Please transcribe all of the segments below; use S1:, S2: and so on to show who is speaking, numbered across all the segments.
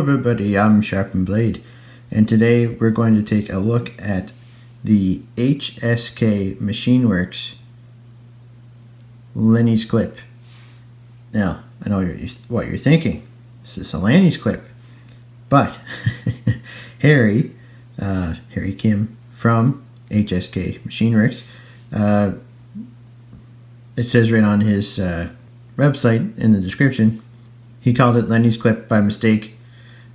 S1: everybody, I'm Sharpened Blade, and today we're going to take a look at the HSK Machineworks Lenny's clip. Now, I know what you're thinking. This is a Lenny's clip, but Harry Kim from HSK Machineworks, it says right on his website in the description, he called it Lenny's clip by mistake,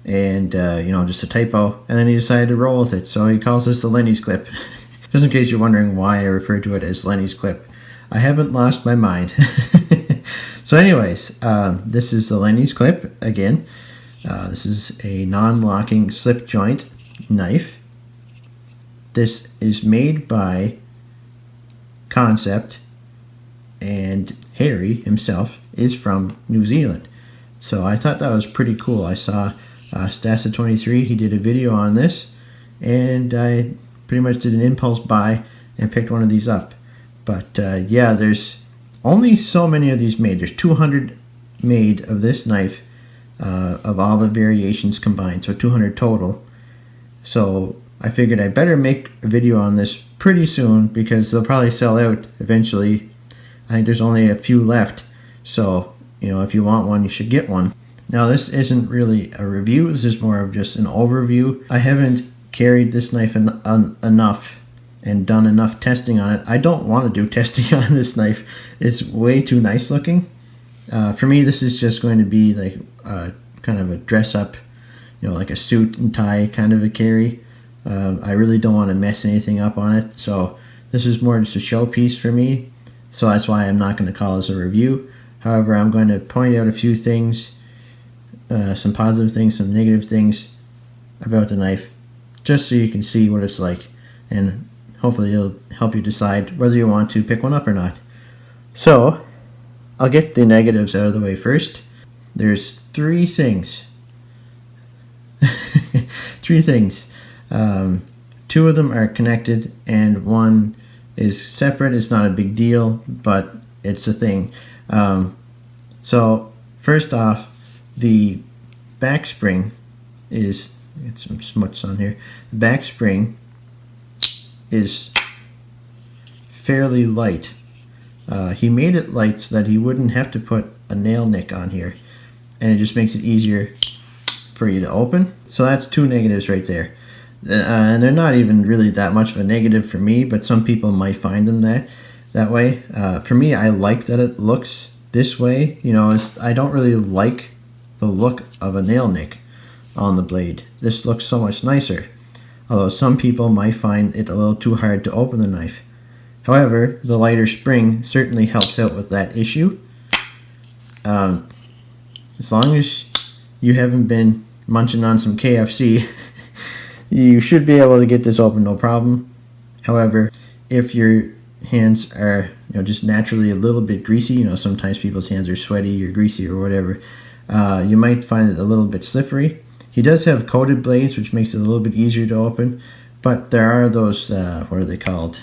S1: and just a typo, and then he decided to roll with it, so he calls this the Lenny's clip. Just in case you're wondering why I refer to it as Lenny's clip, I haven't lost my mind. So anyways, this is the Lenny's clip again. This is a non-locking slip joint knife. This is made by Concept, and Harry himself is from New Zealand. So I thought that was pretty cool. I saw Stassa23, he did a video on this, and I pretty much did an impulse buy and picked one of these up. But yeah, there's only so many of these made. There's 200 made of this knife, of all the variations combined, so 200 total. So I figured I better make a video on this pretty soon because they'll probably sell out eventually. I think there's only a few left, so if you want one, you should get one. Now, this isn't really a review. This is more of just an overview. I haven't carried this knife enough and done enough testing on it. I don't want to do testing on this knife. It's way too nice looking. For me, this is just going to be like kind of a dress up, like a suit and tie kind of a carry. I really don't want to mess anything up on it, so this is more just a showpiece for me. So that's why I'm not going to call this a review. However, I'm going to point out a few things, some positive things, some negative things about the knife, just so you can see what it's like, and hopefully it'll help you decide whether you want to pick one up or not. So, I'll get the negatives out of the way first. There's three things. Three things. Two of them are connected, and one is separate. It's not a big deal, but it's a thing. So first off, the back spring is, get some smuts on here. The back spring is fairly light. He made it light so that he wouldn't have to put a nail nick on here, and it just makes it easier for you to open. So that's two negatives right there. And they're not even really that much of a negative for me, but some people might find them that way. For me, I like that it looks this way. I don't really like the look of a nail nick on the blade. This looks so much nicer, although some people might find it a little too hard to open the knife. However, the lighter spring certainly helps out with that issue. As long as you haven't been munching on some KFC, you should be able to get this open no problem. However, if your hands are just naturally a little bit greasy, sometimes people's hands are sweaty or greasy or whatever, you might find it a little bit slippery. He does have coated blades, which makes it a little bit easier to open, but there are those, what are they called?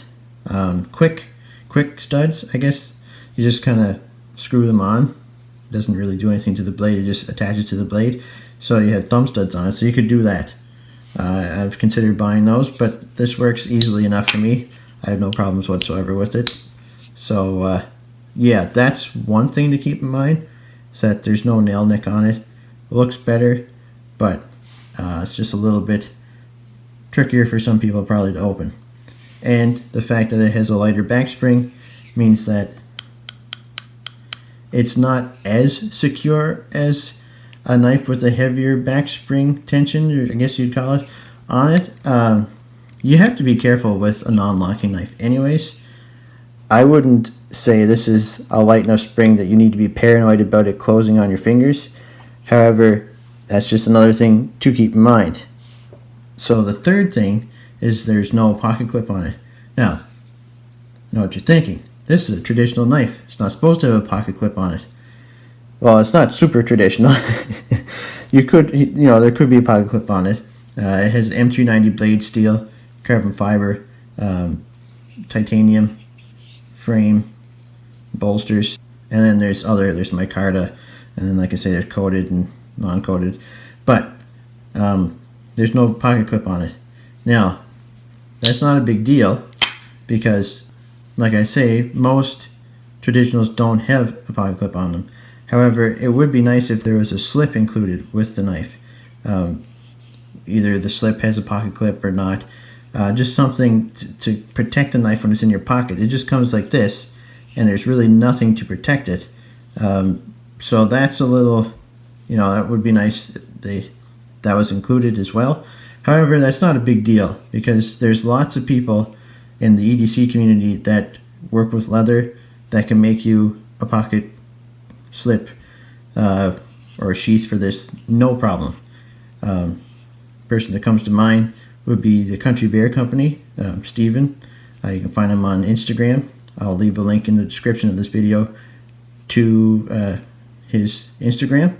S1: Quick studs, I guess. You just kind of screw them on. It doesn't really do anything to the blade, it just attaches to the blade. So you have thumb studs on it, so you could do that. I've considered buying those, but this works easily enough for me. I have no problems whatsoever with it. So yeah, that's one thing to keep in mind, is that there's no nail nick on it. It looks better, but it's just a little bit trickier for some people probably to open. And the fact that it has a lighter back spring means that it's not as secure as a knife with a heavier back spring tension, or I guess you'd call it, on it. You have to be careful with a non-locking knife anyways. I wouldn't say this is a light enough spring that you need to be paranoid about it closing on your fingers. However, that's just another thing to keep in mind. So the third thing is there's no pocket clip on it. Now, I know what you're thinking. This is a traditional knife. It's not supposed to have a pocket clip on it. Well, it's not super traditional. You could, there could be a pocket clip on it. It has M390 blade steel, carbon fiber, titanium frame, bolsters, and then there's micarta, and then like I say, there's coated and non-coated. But There's no pocket clip on it. Now, that's not a big deal because, like I say, most traditionals don't have a pocket clip on them. However, it would be nice if there was a slip included with the knife. Either the slip has a pocket clip or not. Just something to protect the knife when it's in your pocket. It just comes like this, and there's really nothing to protect it. So that's a little, that would be nice if that was included as well. However, that's not a big deal because there's lots of people in the EDC community that work with leather that can make you a pocket slip or a sheath for this, no problem. Person that comes to mind would be the Country Bear Company, Steven. You can find him on Instagram. I'll leave a link in the description of this video to his Instagram.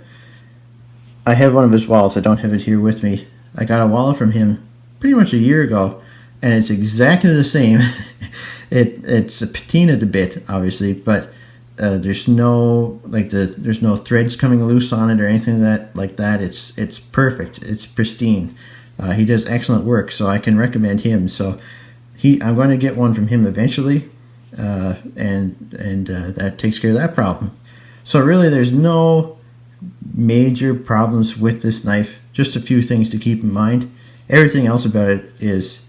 S1: I have one of his wallets. I don't have it here with me. I got a wallet from him pretty much a year ago, and it's exactly the same. It's patinaed a bit, obviously, but there's no there's no threads coming loose on it or anything like that. It's perfect. It's pristine. He does excellent work, so I can recommend him. So I'm going to get one from him eventually, and that takes care of that problem. So really, there's no major problems with this knife. Just a few things to keep in mind. Everything else about it is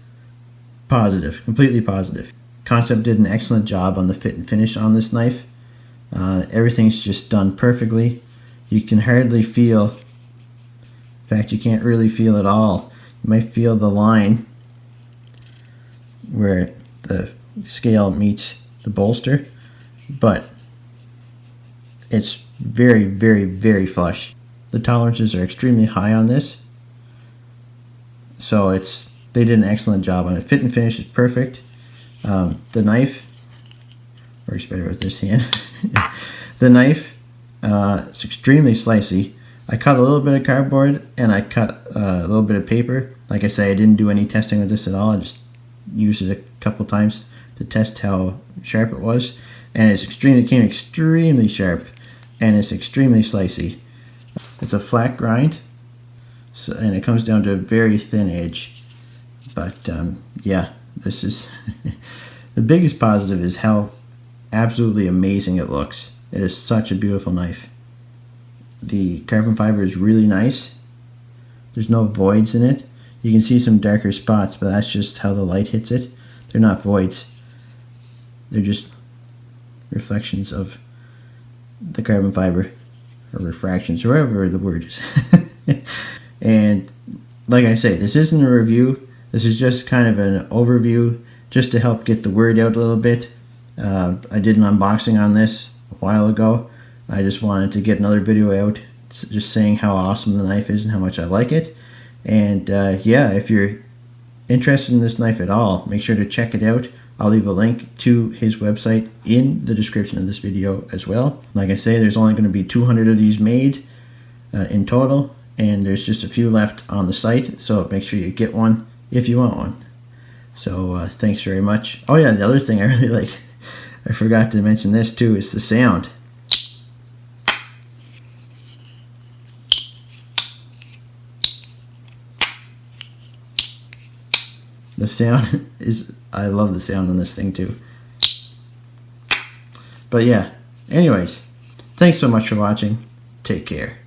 S1: positive, completely positive. Concept did an excellent job on the fit and finish on this knife. Everything's just done perfectly. You can hardly feel, in fact, you can't really feel at all. You might feel the line where the scale meets the bolster, but it's very, very, very flush. The tolerances are extremely high on this, so they did an excellent job on it. Fit and finish is perfect. The knife works better with this hand. The knife, it's extremely slicey. I cut a little bit of cardboard and I cut a little bit of paper. Like I say, I didn't do any testing with this at all. I just used it a couple times to test how sharp it was, and it came extremely sharp, and it's extremely slicey. It's a flat grind, and it comes down to a very thin edge. But yeah, this is the biggest positive is how absolutely amazing it looks. It is such a beautiful knife. The carbon fiber is really nice. There's no voids in it. You can see some darker spots, but that's just how the light hits it. They're not voids. They're just reflections of the carbon fiber, or refractions, or whatever the word is. And like I say, this isn't a review. This is just kind of an overview, just to help get the word out a little bit. I did an unboxing on this a while ago. I just wanted to get another video out, just saying how awesome the knife is and how much I like it. And yeah, if you're interested in this knife at all, make sure to check it out. I'll leave a link to his website in the description of this video as well. Like I say, there's only going to be 200 of these made in total, and there's just a few left on the site, so make sure you get one if you want one. So thanks very much. Oh yeah, the other thing I really like, I forgot to mention this too, is the sound. The sound is, I love the sound on this thing too. But yeah, anyways, thanks so much for watching. Take care.